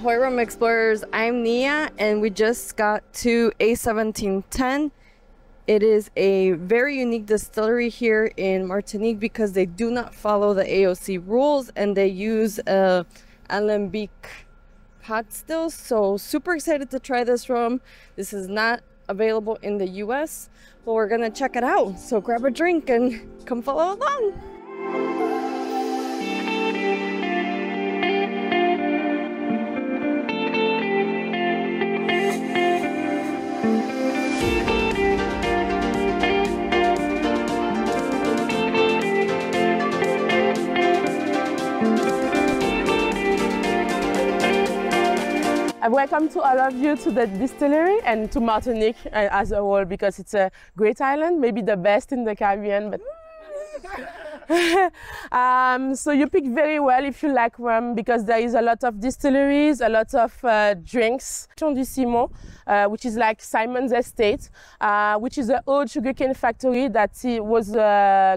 Ahoy Rum Explorers, I'm Nia and we just got to A1710. It is a very unique distillery here in Martinique because they do not follow the AOC rules and they use alembic pot stills. So super excited to try this rum. This is not available in the US, but we're gonna check it out. So grab a drink and come follow along. Welcome to all of you to the distillery and to Martinique as a whole, because it's a great island, maybe the best in the Caribbean. But so you pick very well if you like rum, because there is a lot of distilleries, a lot of drinks. Habitation du Simon, which is like Simon's estate, which is an old sugarcane factory that was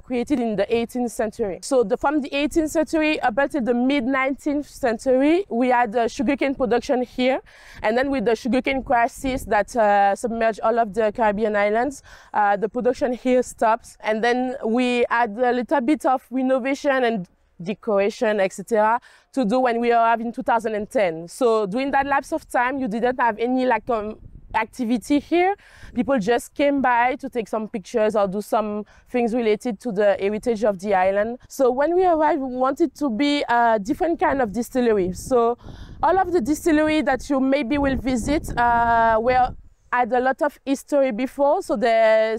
created in the 18th century. So from the 18th century up until the mid-19th century, we had sugarcane production here. And then with the sugarcane crisis that submerged all of the Caribbean islands, the production here stops. And then we had a little bit of renovation and decoration, etc., to do when we arrived in 2010. So during that lapse of time, you didn't have any activity here. People just came by to take some pictures or do some things related to the heritage of the island. So when we arrived, we wanted to be a different kind of distillery. So all of the distillery that you maybe will visit had a lot of history before. So they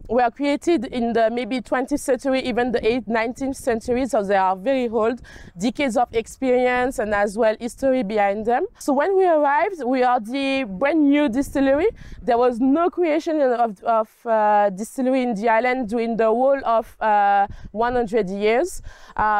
were created in the maybe 20th century, even the 19th century. So they are very old, decades of experience and as well history behind them. So when we arrived, we are the brand new distillery. There was no creation of distillery in the island during the whole of 100 years.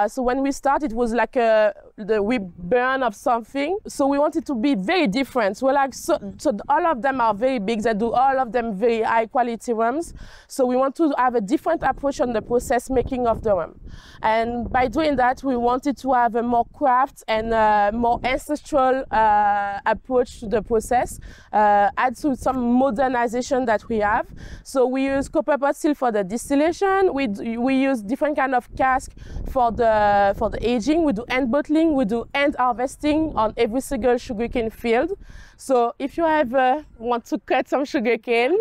So when we started, it was like the rebirth of something. So we wanted to be very different. So all of them are very big. They do all of them very high quality rums. So we want to have a different approach on the process making of the rum. And by doing that, we wanted to have a more craft and more ancestral approach to the process, add to some modernization that we have. So we use copper pot still for the distillation. We use different kind of cask for the aging. We do hand bottling. We do hand harvesting on every single sugarcane field. So if you ever want to cut some sugarcane,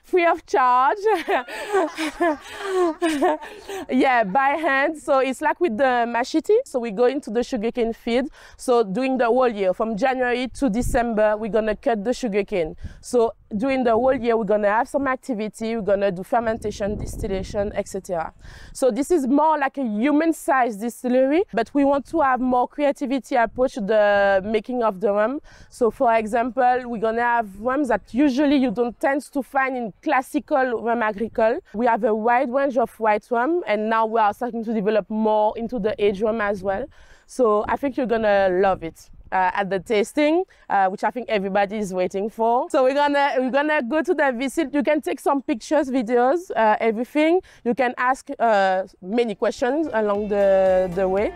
free of charge. Yeah, by hand. So it's like with the machete. So we go into the sugarcane field. So during the whole year, from January to December, we're gonna cut the sugarcane. So during the whole year, we're gonna have some activity. We're gonna do fermentation, distillation, etc. So this is more like a human-sized distillery, but we want to have more creativity approach to the making of the rum. So for example, we're gonna have rums that usually you don't tend to find in classical rum agricole. We have a wide range of white rum, and now we are starting to develop more into the aged rum as well. So I think you're gonna love it at the tasting, which I think everybody is waiting for. So we're gonna go to the visit. You can take some pictures, videos, everything. You can ask many questions along the way.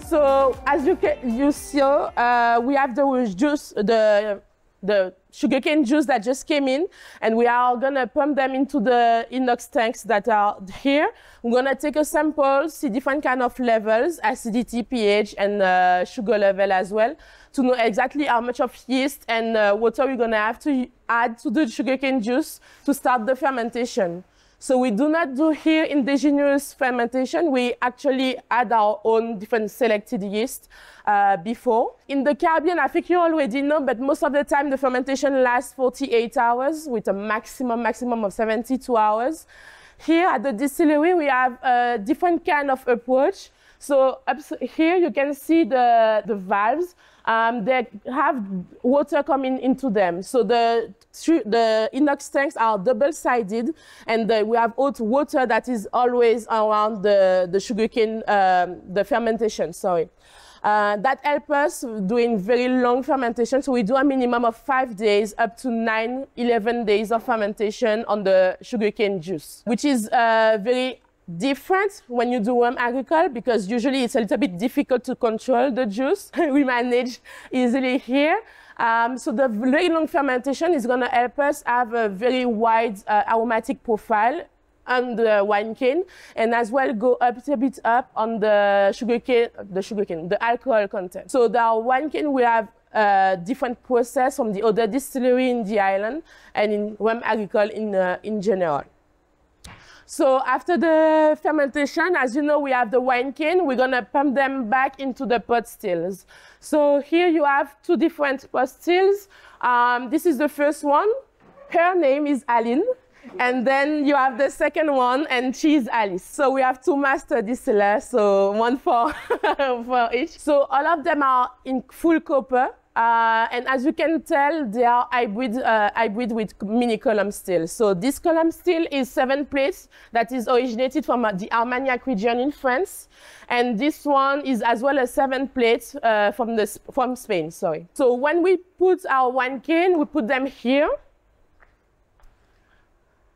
So as you see, we have the juice, the sugarcane juice that just came in, and we are gonna pump them into the inox tanks that are here. We're gonna take a sample, see different kind of levels, acidity, pH, and sugar level as well, to know exactly how much of yeast and water we're gonna have to add to the sugarcane juice to start the fermentation. So we do not do here indigenous fermentation. We actually add our own different selected yeast before. In the Caribbean, I think you already know, but most of the time the fermentation lasts 48 hours with a maximum of 72 hours. Here at the distillery, we have a different kind of approach. So up here you can see the valves. They have water coming into them. So the inox tanks are double-sided, and we have hot water that is always around the sugarcane, the fermentation, sorry. That helps us doing very long fermentation. So we do a minimum of 5 days up to 9, 11 days of fermentation on the sugarcane juice, which is very different when you do rum agricole, because usually it's a little bit difficult to control the juice. We manage easily here. So the very long fermentation is going to help us have a very wide aromatic profile on the wine cane, and as well go a bit up on the the alcohol content. So the wine cane, we have a different process from the other distillery in the island and in rum agricole in general. So after the fermentation, as you know, we have the wine cane. We're gonna pump them back into the pot stills. So here you have 2 different pot stills. This is the first one. Her name is Aline. And then you have the second one, and she's Alice. So we have 2 master distillers, so one for each. So all of them are in full copper. And as you can tell, they are hybrid with mini column still. So this column still is 7 plates that is originated from the Armagnac region in France. And this one is as well as 7 plates from Spain, sorry. So when we put our wine cane, we put them here.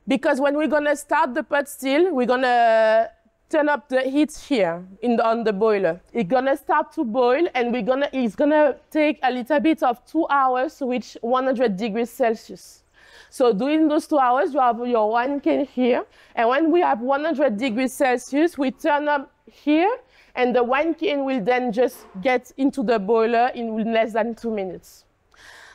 Because when we're gonna start the pot still, we're gonna turn up the heat here on the boiler. It's gonna start to boil, and it's gonna take a little bit of 2 hours to reach 100 degrees Celsius. So during those 2 hours, you have your wine cane here, and when we have 100 degrees Celsius, we turn up here, and the wine cane will then just get into the boiler in less than 2 minutes.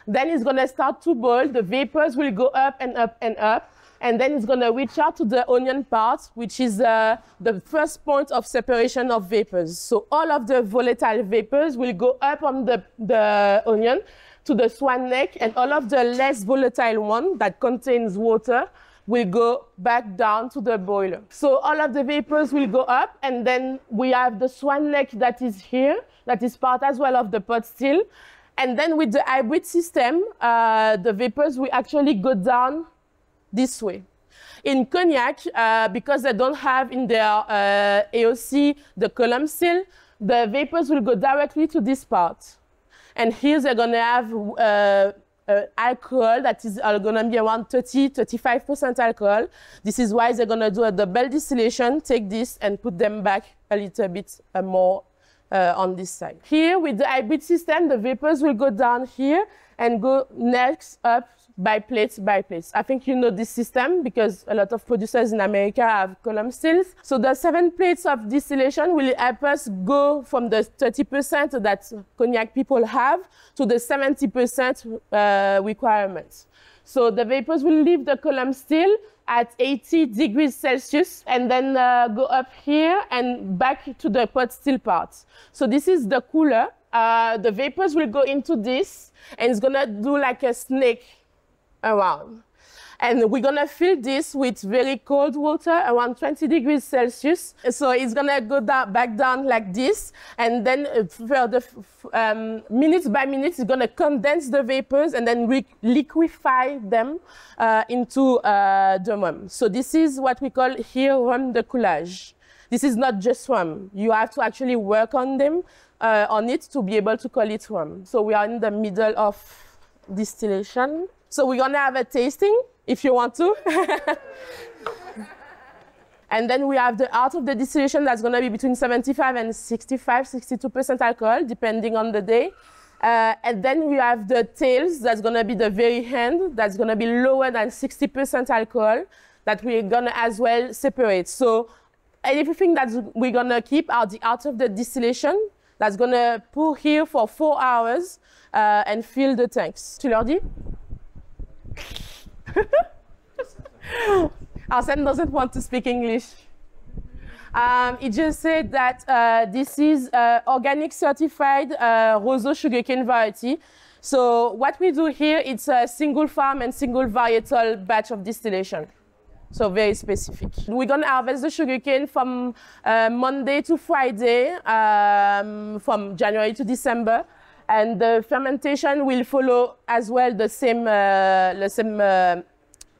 Then it's gonna start to boil. The vapors will go up and up and up. And then it's going to reach out to the onion part, which is the first point of separation of vapors. So all of the volatile vapors will go up on the onion to the swan neck, and all of the less volatile one that contains water will go back down to the boiler. So all of the vapors will go up, and then we have the swan neck that is here, that is part as well of the pot still. And then with the hybrid system, the vapors will actually go down this way. In cognac, because they don't have in their AOC the column still, the vapors will go directly to this part. And here they're gonna have alcohol that is gonna be around 30–35% alcohol. This is why they're gonna do a double distillation, take this and put them back a little bit more on this side. Here with the hybrid system, the vapors will go down here and go next up by plates by plates. I think you know this system because a lot of producers in America have column stills. So the 7 plates of distillation will help us go from the 30% that cognac people have to the 70% requirements. So the vapors will leave the column still at 80 degrees Celsius and then go up here and back to the pot still part. So this is the cooler. The vapors will go into this and it's gonna do like a snake around. And we're gonna fill this with very cold water, around 20 degrees Celsius. So it's gonna go back down like this. And then further, minutes by minutes, it's gonna condense the vapors and then liquefy them into the rum. So this is what we call here rum de coulage. This is not just rum. You have to actually work on them, on it to be able to call it rum. So we are in the middle of distillation. So we're gonna have a tasting, if you want to. And then we have the art of the distillation that's gonna be between 75 and 62% alcohol, depending on the day. And then we have the tails, that's gonna be the very end, that's gonna be lower than 60% alcohol, that we're gonna as well separate. So everything that we're gonna keep are the art of the distillation, that's gonna pour here for 4 hours and fill the tanks. Tu leur dis? Arsène doesn't want to speak English. He just said that this is organic certified Roseau sugarcane variety. So what we do here, it's a single farm and single varietal batch of distillation. So very specific. We're gonna harvest the sugarcane from Monday to Friday, from January to December. And the fermentation will follow as well the same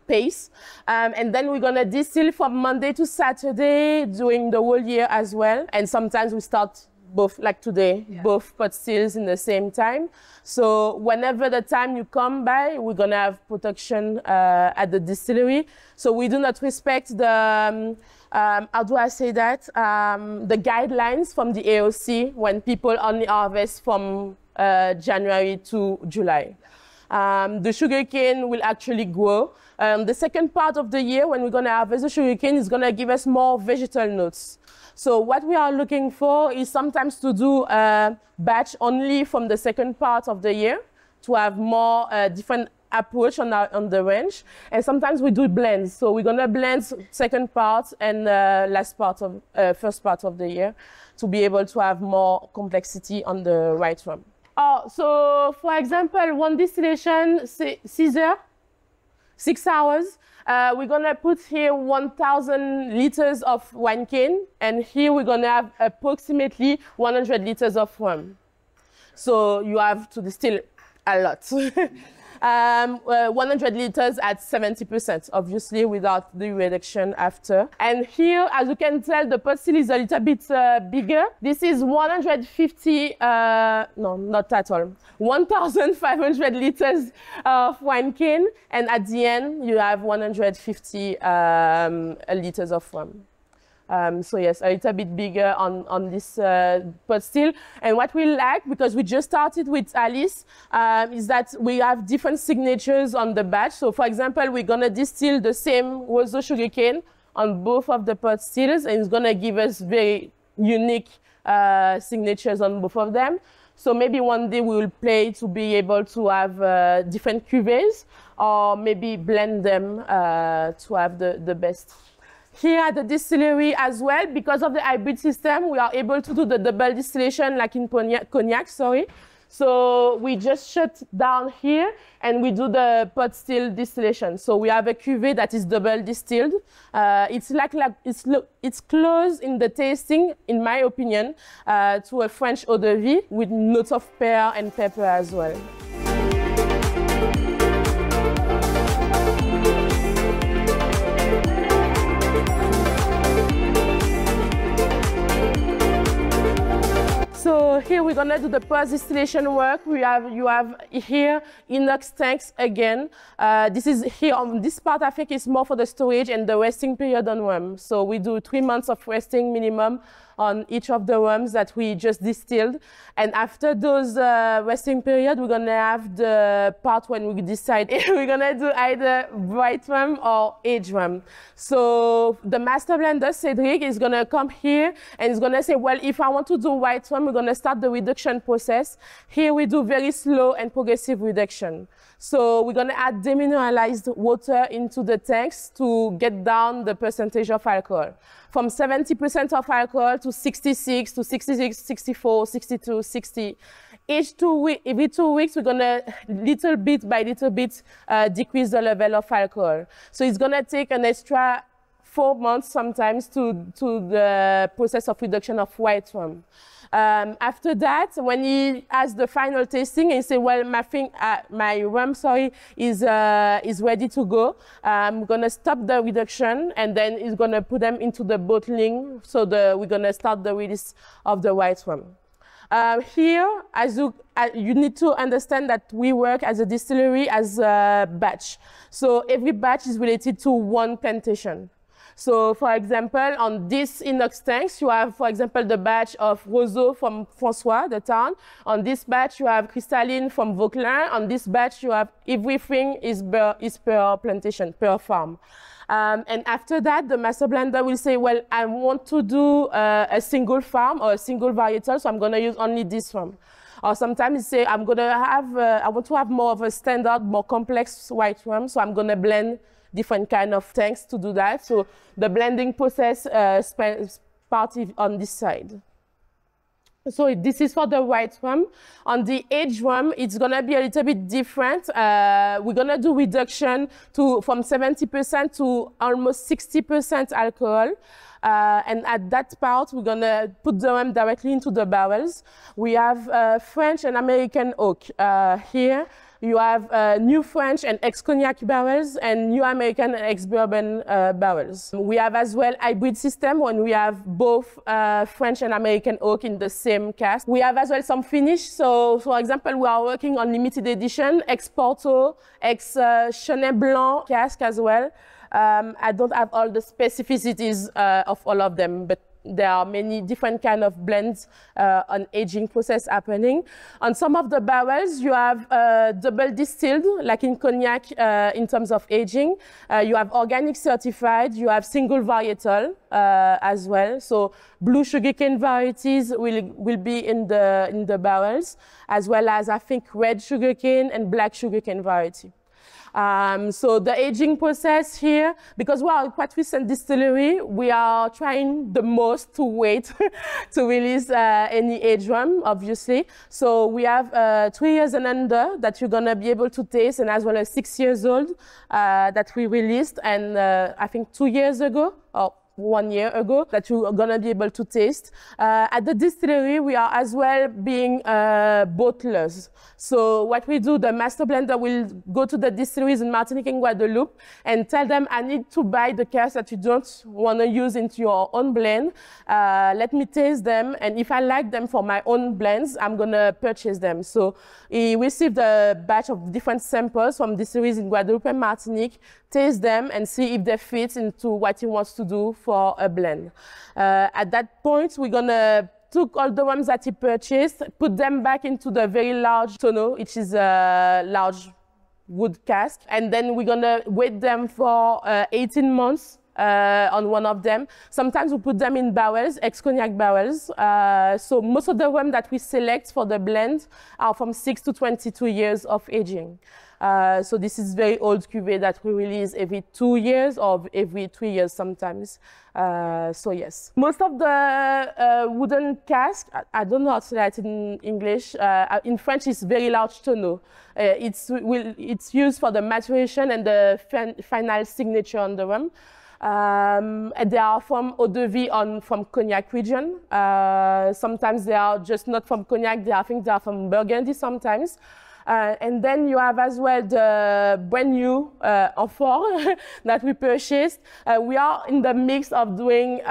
pace. And then we're gonna distill from Monday to Saturday during the whole year as well. And sometimes we start both, like today, both pot stills in the same time. So whenever the time you come by, we're gonna have production at the distillery. So we do not respect the, how do I say that? The guidelines from the AOC when people only harvest from January to July. The sugarcane will actually grow. The second part of the year, when we're gonna harvest the sugarcane, is gonna give us more vegetal notes. So what we are looking for is sometimes to do a batch only from the second part of the year to have more different approach on the range. And sometimes we do blends. So we're gonna blend second part and last part of first part of the year to be able to have more complexity on the white rum. Oh, so for example, one distillation, Caesar, 6 hours. We're gonna put here 1,000 liters of wine cane, and here we're gonna have approximately 100 liters of rum. So you have to distill a lot. 100 liters at 70%, obviously, without the reduction after. And here, as you can tell, the pot still is a little bit bigger. This is 150, no, not at all, 1,500 liters of wine cane. And at the end, you have 150 liters of rum. So yes, a little bit bigger on this pot still. And what we like, because we just started with Alice, is that we have different signatures on the batch. So for example, we're gonna distill the same roseau sugarcane on both of the pot stills, and it's gonna give us very unique signatures on both of them. So maybe one day we will play to be able to have different cuvées, or maybe blend them to have the best. Here at the distillery as well, because of the hybrid system, we are able to do the double distillation like in cognac, sorry. So we just shut down here and we do the pot still distillation. So we have a cuvée that is double distilled. It's close in the tasting, in my opinion, to a French eau de vie with notes of pear and pepper as well. So here we're gonna do the post-distillation work. You have here inox tanks again. This is here on this part, I think it's more for the storage and the resting period on rum. So we do 3 months of resting minimum on each of the rums that we just distilled. And after those resting period, we're gonna have the part when we decide if we're gonna do either white rum or aged rum. So the master blender, Cedric, is gonna come here and he's gonna say, well, if I want to do white rum, we're gonna start the reduction process. Here we do very slow and progressive reduction. So we're gonna add demineralized water into the tanks to get down the percentage of alcohol. From 70% of alcohol to 66, to 66, 64, 62, 60. Every 2 weeks, we're gonna little bit by little bit decrease the level of alcohol. So it's gonna take an extra 4 months sometimes to the process of reduction of white rum. After that, when he has the final tasting, he say, well, my rum, is ready to go. I'm gonna stop the reduction, and then he's gonna put them into the bottling. So we're gonna start the release of the white rum. Here, you need to understand that we work as a distillery as a batch. So every batch is related to one plantation. So, for example, on this inox tanks, you have, for example, the batch of roseau from François, the town. On this batch, you have crystalline from Vauquelin. On this batch, you have everything is per plantation, per farm. And after that, the master blender will say, well, I want to do a single farm or a single varietal, so I'm going to use only this one. Or sometimes you say, I want to have more of a standard, more complex white rum, so I'm going to blend different kind of tanks to do that. So the blending process part on this side. So this is for the white rum. On the aged rum, it's gonna be a little bit different. We're gonna do reduction from 70% to almost 60% alcohol. And at that part, we're gonna put the rum directly into the barrels. We have French and American oak here. You have new French and ex-cognac barrels and new American and ex-bourbon barrels. We have as well hybrid system when we have both French and American oak in the same cask. We have as well some finish. So, for example, we are working on limited edition, ex-Porto, ex-Chenin Blanc cask as well. I don't have all the specificities of all of them, but there are many different kind of blends on aging process happening. On some of the barrels, you have double distilled, like in cognac in terms of aging. You have organic certified, you have single varietal as well. So blue sugarcane varieties will be in the barrels, as well as I think red sugarcane and black sugarcane variety. So the aging process here, because we are a quite recent distillery, we are trying the most to wait to release any age rum, obviously. So we have 3 years and under that you're gonna be able to taste, and as well as 6 years old that we released, and I think 2 years ago, or 1 year ago, that you are gonna be able to taste. At the distillery, we are as well being bottlers. So what we do, the master blender will go to the distilleries in Martinique and Guadeloupe and tell them, I need to buy the casks that you don't want to use into your own blend. Let me taste them, and if I like them for my own blends, I'm gonna purchase them. So he received a batch of different samples from distilleries in Guadeloupe and Martinique, taste them and see if they fit into what he wants to do for a blend. At that point, we're gonna took all the ones that he purchased, put them back into the very large tonneau, which is a large wood cask, and then we're gonna wait them for 18 months on one of them. Sometimes we put them in barrels, ex-cognac barrels. So most of the rum that we select for the blend are from 6 to 22 years of aging. So this is very old cuvée that we release every 2 years or every 3 years sometimes. So yes. Most of the wooden cask, I don't know how to say that in English. In French, it's very large tonneau. It's used for the maturation and the final signature on the rum. And they are from eau de vie from Cognac region. Sometimes they are just not from Cognac, I think they are from Burgundy sometimes. And then you have as well the brand new amphore that we purchased. We are in the mix of doing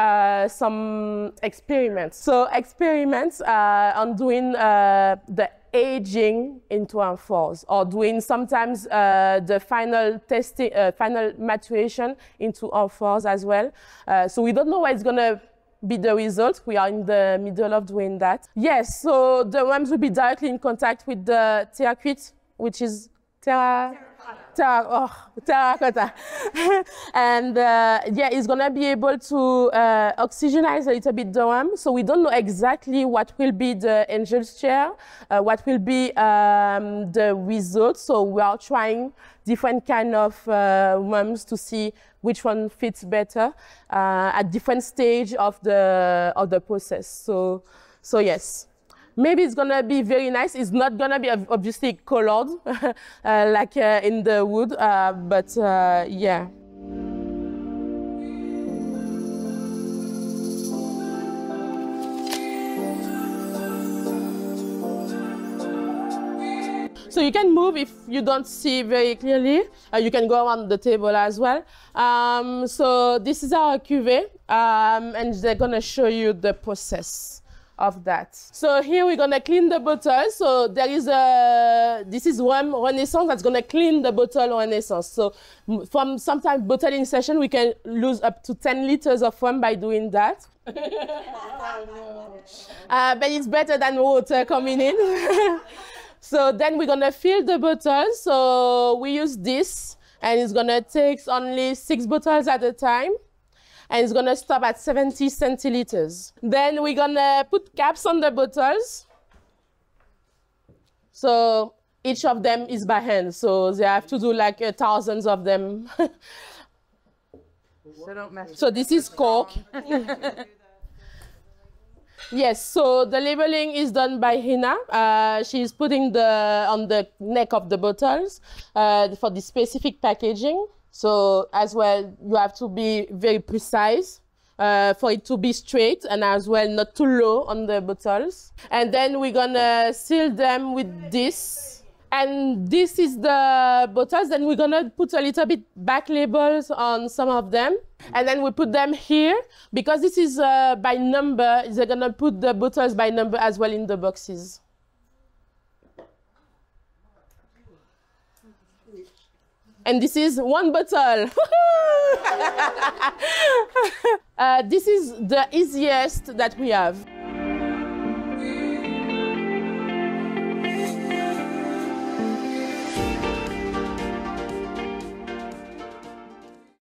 some experiments. So experiments on doing the aging into amphores, or doing sometimes the final testing, final maturation into amphores as well. So we don't know what it's gonna be the result. We are in the middle of doing that. Yes, so the rums will be directly in contact with the terracotta, which is terracotta. And yeah, it's gonna be able to oxygenize a little bit the rum. So we don't know exactly what will be the angel's share, what will be the result. So we are trying different kind of rums to see which one fits better at different stage of the process. So yes. Maybe it's gonna be very nice. It's not gonna be obviously colored like in the wood, but yeah. So you can move if you don't see very clearly. You can go around the table as well. So this is our cuvée, and they're gonna show you the process of that. So here we're gonna clean the bottle. So there is this is rum Renaissance that's gonna clean the bottle Renaissance. So from sometimes bottling session, we can lose up to 10 liters of rum by doing that. But it's better than water coming in. So then we're gonna fill the bottle. So we use this, and it's gonna take only 6 bottles at a time. And it's gonna stop at 70 centiliters. Then we're gonna put caps on the bottles. So each of them is by hand. So they have to do like thousands of them. So this is cork. Yes, so the labeling is done by Hina. She's putting on the neck of the bottles for the specific packaging. So as well, you have to be very precise for it to be straight, and as well not too low on the bottles. And then we're gonna seal them with this. And this is the bottles. Then we're gonna put a little bit back labels on some of them. And then we put them here. Because this is by number, they're gonna put the bottles by number as well in the boxes. And this is one bottle. This is the easiest that we have.